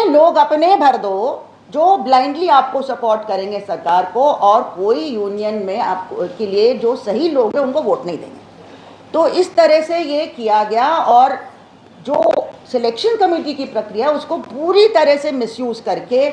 लोग अपने भर दो जो ब्लाइंडली आपको सपोर्ट करेंगे सरकार को, और कोई यूनियन में आपको के लिए जो सही लोग हैं उनको वोट नहीं देंगे। तो इस तरह से ये किया गया, और जो सिलेक्शन कमेटी की प्रक्रिया उसको पूरी तरह से मिसयूज़ करके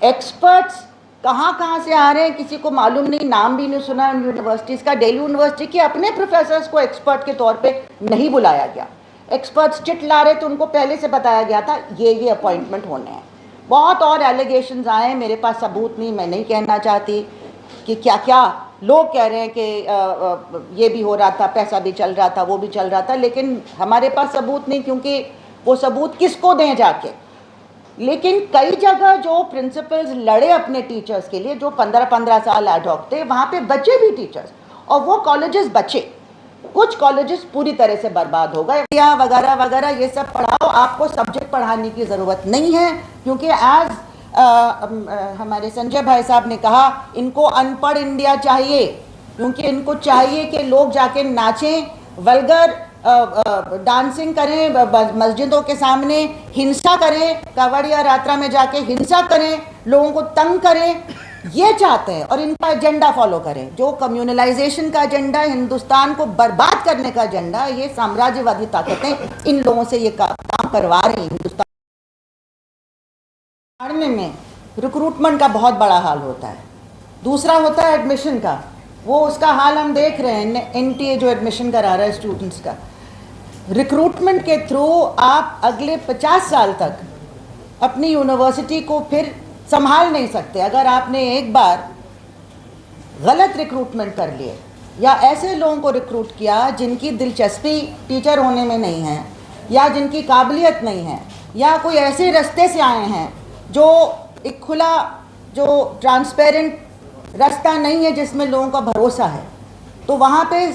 एक्सपर्ट्स कहाँ से आ रहे हैं किसी को मालूम नहीं, नाम भी नहीं सुना यूनिवर्सिटीज़ का। दिल्ली यूनिवर्सिटी के अपने प्रोफेसर्स को एक्सपर्ट के तौर पे नहीं बुलाया गया। एक्सपर्ट्स चिट ला रहे तो उनको पहले से बताया गया था ये अपॉइंटमेंट होने हैं। बहुत और एलिगेशंस आए, मेरे पास सबूत नहीं, मैं नहीं कहना चाहती कि क्या क्या लोग कह रहे हैं कि ये भी हो रहा था, पैसा भी चल रहा था, वो भी चल रहा था, लेकिन हमारे पास सबूत नहीं, क्योंकि वो सबूत किसको दें जाके। लेकिन कई जगह जो प्रिंसिपल्स लड़े अपने टीचर्स के लिए, जो 15-15 साल एडहॉक थे, वहाँ पे बचे भी टीचर्स, और वो कॉलेजेस बचे। कुछ कॉलेजेस पूरी तरह से बर्बाद हो गए। वगैरह वगैरह ये सब पढ़ाओ, आपको सब्जेक्ट पढ़ाने की ज़रूरत नहीं है, क्योंकि एज हमारे संजय भाई साहब ने कहा, इनको अनपढ़ इंडिया चाहिए, क्योंकि इनको चाहिए कि लोग जाके नाचें, वल्गर डांसिंग करें, मस्जिदों के सामने हिंसा करें, कावड़ या यात्रा में जाके हिंसा करें, लोगों को तंग करें, ये चाहते हैं, और इनका एजेंडा फॉलो करें। जो कम्युनलाइजेशन का एजेंडा, हिंदुस्तान को बर्बाद करने का एजेंडा, ये साम्राज्यवादी ताकतें इन लोगों से ये काम करवा रही हैं। हिंदुस्तान पढ़ने में रिक्रूटमेंट का बहुत बड़ा हाल होता है। दूसरा होता है एडमिशन का, वो उसका हाल हम देख रहे हैं, एनटीए जो एडमिशन करा रहा है स्टूडेंट्स का। रिक्रूटमेंट के थ्रू आप अगले 50 साल तक अपनी यूनिवर्सिटी को फिर संभाल नहीं सकते। अगर आपने एक बार गलत रिक्रूटमेंट कर लिए, या ऐसे लोगों को रिक्रूट किया जिनकी दिलचस्पी टीचर होने में नहीं है, या जिनकी काबिलियत नहीं है, या कोई ऐसे रास्ते से आए हैं जो एक खुला, जो ट्रांसपेरेंट रास्ता नहीं है जिसमें लोगों का भरोसा है, तो वहाँ पे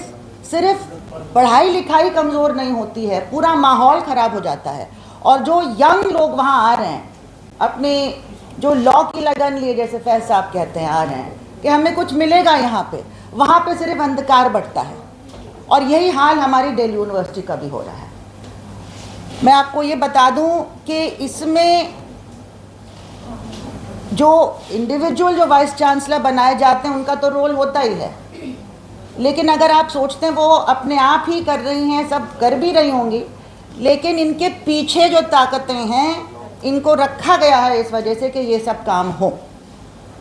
सिर्फ पढ़ाई लिखाई कमज़ोर नहीं होती है, पूरा माहौल ख़राब हो जाता है। और जो यंग लोग वहाँ आ रहे हैं, अपने जो लॉ की लगन लिए, जैसे फैज साहब कहते हैं, आ रहे हैं कि हमें कुछ मिलेगा यहाँ पे, वहाँ पे सिर्फ अंधकार बढ़ता है। और यही हाल हमारी दिल्ली यूनिवर्सिटी का भी हो रहा है। मैं आपको ये बता दूँ कि इसमें जो इंडिविजुअल जो वाइस चांसलर बनाए जाते हैं उनका तो रोल होता ही है, लेकिन अगर आप सोचते हैं वो अपने आप ही कर रही हैं, सब कर भी रही होंगी, लेकिन इनके पीछे जो ताकतें हैं, इनको रखा गया है इस वजह से कि ये सब काम हो।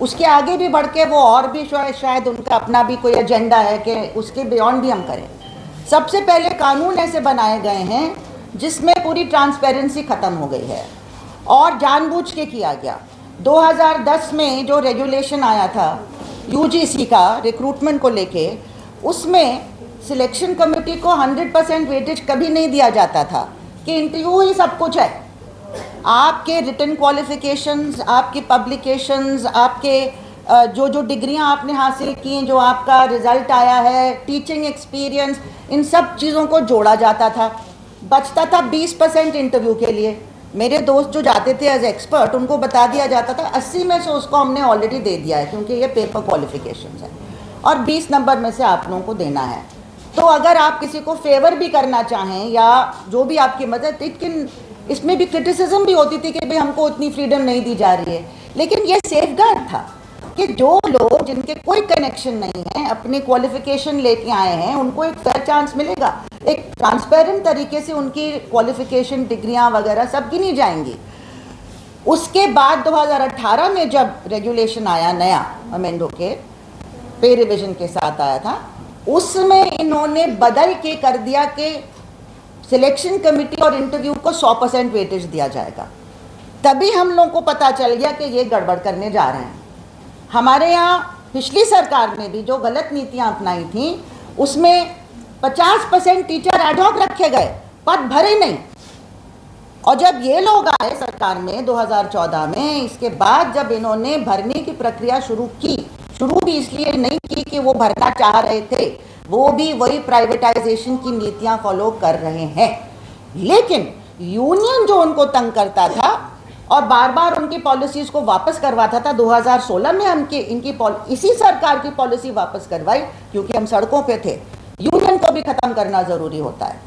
उसके आगे भी बढ़ के वो और भी शायद उनका अपना भी कोई एजेंडा है कि उसके बियॉन्ड भी हम करें। सबसे पहले कानून ऐसे बनाए गए हैं जिसमें पूरी ट्रांसपेरेंसी ख़त्म हो गई है, और जानबूझ के किया गया। 2010 में जो रेगुलेशन आया था यूजीसी का रिक्रूटमेंट को लेके, उसमें सिलेक्शन कमेटी को 100% वेटेज कभी नहीं दिया जाता था कि इंटरव्यू ही सब कुछ है। आपके रिटन क्वालिफिकेशंस, आपकी पब्लिकेशंस, आपके जो डिग्रियां आपने हासिल की हैं, जो आपका रिज़ल्ट आया है, टीचिंग एक्सपीरियंस, इन सब चीज़ों को जोड़ा जाता था। बचता था 20% इंटरव्यू के लिए। मेरे दोस्त जो जाते थे एज एक्सपर्ट, उनको बता दिया जाता था 80 में से उसको हमने ऑलरेडी दे दिया है, क्योंकि ये पेपर क्वालिफिकेशंस है, और 20 नंबर में से आप लोगों को देना है। तो अगर आप किसी को फेवर भी करना चाहें, या जो भी आपकी मदद, लेकिन इसमें भी क्रिटिसिज्म भी होती थी कि भाई हमको उतनी फ्रीडम नहीं दी जा रही है, लेकिन ये सेफगार्ड था कि जो लोग जिनके कोई कनेक्शन नहीं है, अपने क्वालिफिकेशन लेके आए हैं, उनको एक फेयर चांस मिलेगा। एक ट्रांसपेरेंट तरीके से उनकी क्वालिफिकेशन, डिग्रियां वगैरह सब गिनी जाएंगी। उसके बाद 2018 में जब रेगुलेशन आया नया, अमेंडो के पे रिविजन के साथ आया था, उसमें इन्होंने बदल के कर दिया कि सिलेक्शन कमेटी और इंटरव्यू को 100% वेटेज दिया जाएगा। तभी हम लोगों को पता चल गया कि ये गड़बड़ करने जा रहे हैं। हमारे यहाँ पिछली सरकार में भी जो गलत नीतियाँ अपनाई थी, उसमें 50% टीचर एडहॉक रखे गए, पद भरे नहीं। और जब ये लोग आए सरकार में 2014 में, इसके बाद जब इन्होंने भरने की प्रक्रिया शुरू की, शुरू भी इसलिए नहीं की कि वो भरना चाह रहे थे, वो भी वही प्राइवेटाइजेशन की नीतियां फॉलो कर रहे हैं। लेकिन यूनियन जो उनको तंग करता था और बार बार उनकी पॉलिसीज को वापस करवाता था, 2016 में हम इनकी इसी सरकार की पॉलिसी वापस करवाई, क्योंकि हम सड़कों पे थे। यूनियन को भी खत्म करना जरूरी होता है,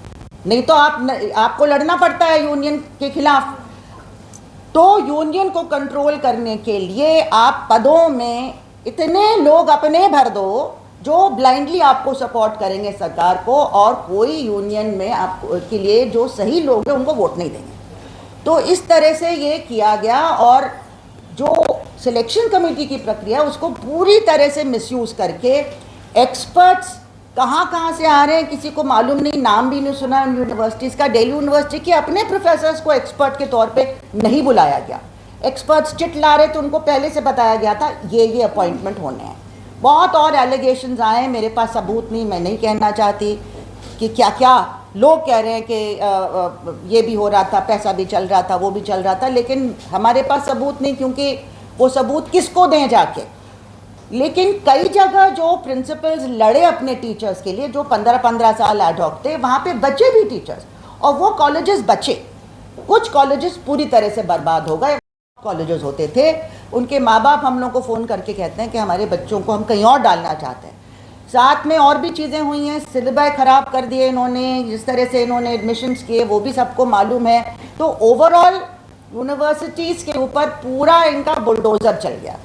नहीं तो आपको लड़ना पड़ता है यूनियन के खिलाफ। तो यूनियन को कंट्रोल करने के लिए आप पदों में इतने लोग अपने भर दो जो ब्लाइंडली आपको सपोर्ट करेंगे सरकार को, और कोई यूनियन में आपको के लिए जो सही लोग हैं उनको वोट नहीं देंगे। तो इस तरह से ये किया गया, और जो सिलेक्शन कमेटी की प्रक्रिया उसको पूरी तरह से मिसयूज करके एक्सपर्ट्स कहाँ से आ रहे हैं किसी को मालूम नहीं, नाम भी नहीं सुना यूनिवर्सिटीज़ का। दिल्ली यूनिवर्सिटी के अपने प्रोफेसर्स को एक्सपर्ट के तौर पे नहीं बुलाया गया। एक्सपर्ट्स चिट ला रहे तो उनको पहले से बताया गया था ये अपॉइंटमेंट होने हैं। बहुत और एलिगेशंस आए, मेरे पास सबूत नहीं, मैं नहीं कहना चाहती कि क्या क्या लोग कह रहे हैं कि ये भी हो रहा था, पैसा भी चल रहा था, वो भी चल रहा था, लेकिन हमारे पास सबूत नहीं, क्योंकि वो सबूत किसको दें जाके। लेकिन कई जगह जो प्रिंसिपल्स लड़े अपने टीचर्स के लिए, जो 15-15 साल एडहॉक थे, वहाँ पे बचे भी टीचर्स, और वो कॉलेजेस बचे। कुछ कॉलेजेस पूरी तरह से बर्बाद हो गए। कॉलेजेस होते थे, उनके माँ बाप हम लोग को फ़ोन करके कहते हैं कि हमारे बच्चों को हम कहीं और डालना चाहते हैं। साथ में और भी चीज़ें हुई हैं, सिलेबस ख़राब कर दिए इन्होंने, जिस तरह से इन्होंने एडमिशन्स किए वो भी सबको मालूम है। तो ओवरऑल यूनिवर्सिटीज़ के ऊपर पूरा इनका बुलडोज़र चल गया।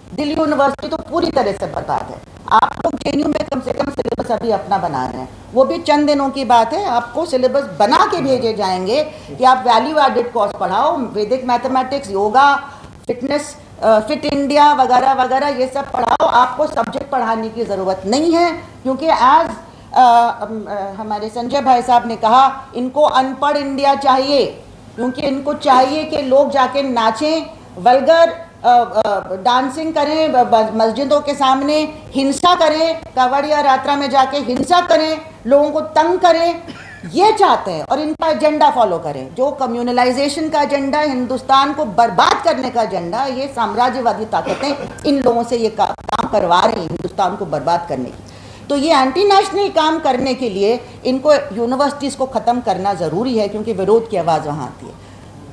दिल्ली यूनिवर्सिटी तो पूरी तरह से बर्बाद है। आप लोग जेएनयू में कम से कम सिलेबस अभी अपना बना रहे हैं, वो भी चंद दिनों की बात है। आपको सिलेबस बना के भेजे जाएंगे कि आप वैल्यू एडेड कोर्स पढ़ाओ, वैदिक mathematics, yoga, fitness, fit India वगैरह वगैरह ये सब पढ़ाओ। आपको सब्जेक्ट पढ़ाने की ज़रूरत नहीं है, क्योंकि एज हमारे संजय भाई साहब ने कहा, इनको अनपढ़ इंडिया चाहिए, क्योंकि इनको चाहिए कि लोग जाके नाचें, वल्गर डांसिंग करें, मस्जिदों के सामने हिंसा करें, कावड़िया यात्रा में जाके हिंसा करें, लोगों को तंग करें, ये चाहते हैं। और इनका एजेंडा फॉलो करें, जो कम्युनलाइजेशन का एजेंडा, हिंदुस्तान को बर्बाद करने का एजेंडा, ये साम्राज्यवादी ताकतें इन लोगों से ये काम करवा रही हैं हिंदुस्तान को बर्बाद करने की। तो ये एंटी नेशनल काम करने के लिए इनको यूनिवर्सिटीज़ को ख़त्म करना ज़रूरी है, क्योंकि विरोध की आवाज़ वहाँ आती है।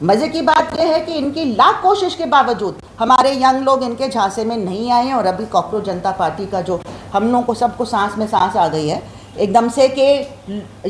मज़े की बात यह है कि इनकी लाख कोशिश के बावजूद हमारे यंग लोग इनके झांसे में नहीं आए हैं। और अभी कॉकरोच जनता पार्टी का जो हम लोगों को सबको सांस में सांस आ गई है एकदम से, कि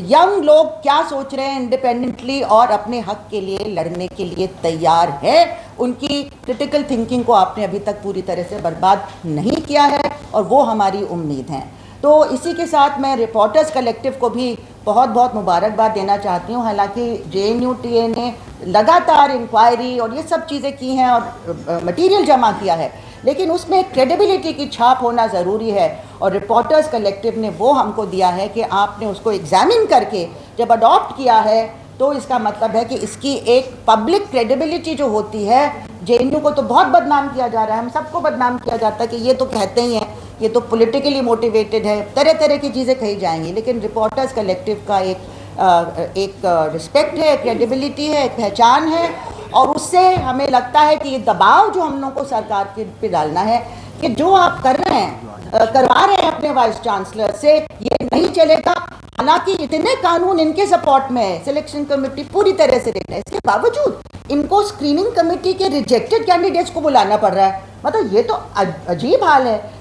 यंग लोग क्या सोच रहे हैं इंडिपेंडेंटली और अपने हक के लिए लड़ने के लिए तैयार है। उनकी क्रिटिकल थिंकिंग को आपने अभी तक पूरी तरह से बर्बाद नहीं किया है, और वो हमारी उम्मीद है। तो इसी के साथ मैं रिपोर्टर्स कलेक्टिव को भी बहुत बहुत मुबारकबाद देना चाहती हूँ। हालांकि JNUTA ने लगातार इंक्वायरी और ये सब चीज़ें की हैं और मटेरियल जमा किया है, लेकिन उसमें क्रेडिबिलिटी की छाप होना ज़रूरी है। और रिपोर्टर्स कलेक्टिव ने वो हमको दिया है कि आपने उसको एग्जामिन करके जब अडॉप्ट किया है, तो इसका मतलब है कि इसकी एक पब्लिक क्रेडिबिलिटी जो होती है। JNU को तो बहुत बदनाम किया जा रहा है, हम सबको बदनाम किया जाता है कि ये तो कहते ही हैं, ये तो पॉलिटिकली मोटिवेटेड है, तरह तरह की चीज़ें कही जाएंगी। लेकिन रिपोर्टर्स कलेक्टिव का एक रिस्पेक्ट है, क्रेडिबिलिटी है, एक पहचान है, और उससे हमें लगता है कि ये दबाव जो हम लोग को सरकार के पे डालना है कि जो आप कर रहे हैं, करवा रहे हैं अपने वाइस चांसलर से, ये नहीं चलेगा। हालांकि इतने कानून इनके सपोर्ट में है, सिलेक्शन कमेटी पूरी तरह से रेट है, इसके बावजूद इनको स्क्रीनिंग कमेटी के रिजेक्टेड कैंडिडेट्स को बुलाना पड़ रहा है। मतलब ये तो अजीब हाल है।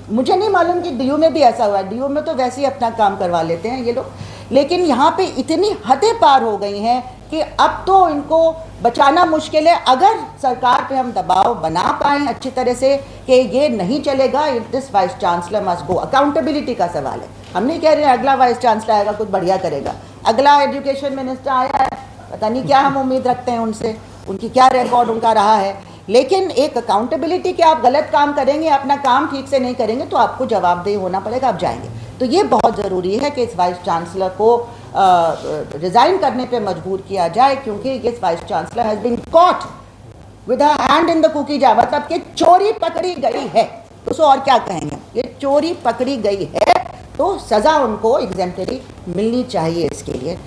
मुझे नहीं मालूम कि DU में भी ऐसा हुआ है। DU में तो वैसे ही अपना काम करवा लेते हैं ये लोग, लेकिन यहाँ पे इतनी हदें पार हो गई हैं कि अब तो इनको बचाना मुश्किल है। अगर सरकार पे हम दबाव बना पाएँ अच्छी तरह से कि ये नहीं चलेगा, this vice chancellor must go. Accountability का सवाल है, हम नहीं कह रहे हैं अगला वाइस चांसलर आएगा कुछ बढ़िया करेगा। अगला एजुकेशन मिनिस्टर आया है, पता नहीं क्या हम उम्मीद रखते हैं उनसे, उनकी क्या रिकॉर्ड उनका रहा है। लेकिन एक अकाउंटेबिलिटी कि आप गलत काम करेंगे, अपना काम ठीक से नहीं करेंगे, तो आपको जवाबदेही होना पड़ेगा, आप जाएंगे। तो ये बहुत ज़रूरी है कि इस वाइस चांसलर को रिज़ाइन करने पे मजबूर किया जाए, क्योंकि ये vice chancellor has been caught with a hand in the cookie jar, मतलब कि चोरी पकड़ी गई है। तो उसको और क्या कहेंगे, ये चोरी पकड़ी गई है, तो सज़ा उनको एग्जेम्पलरी मिलनी चाहिए इसके लिए।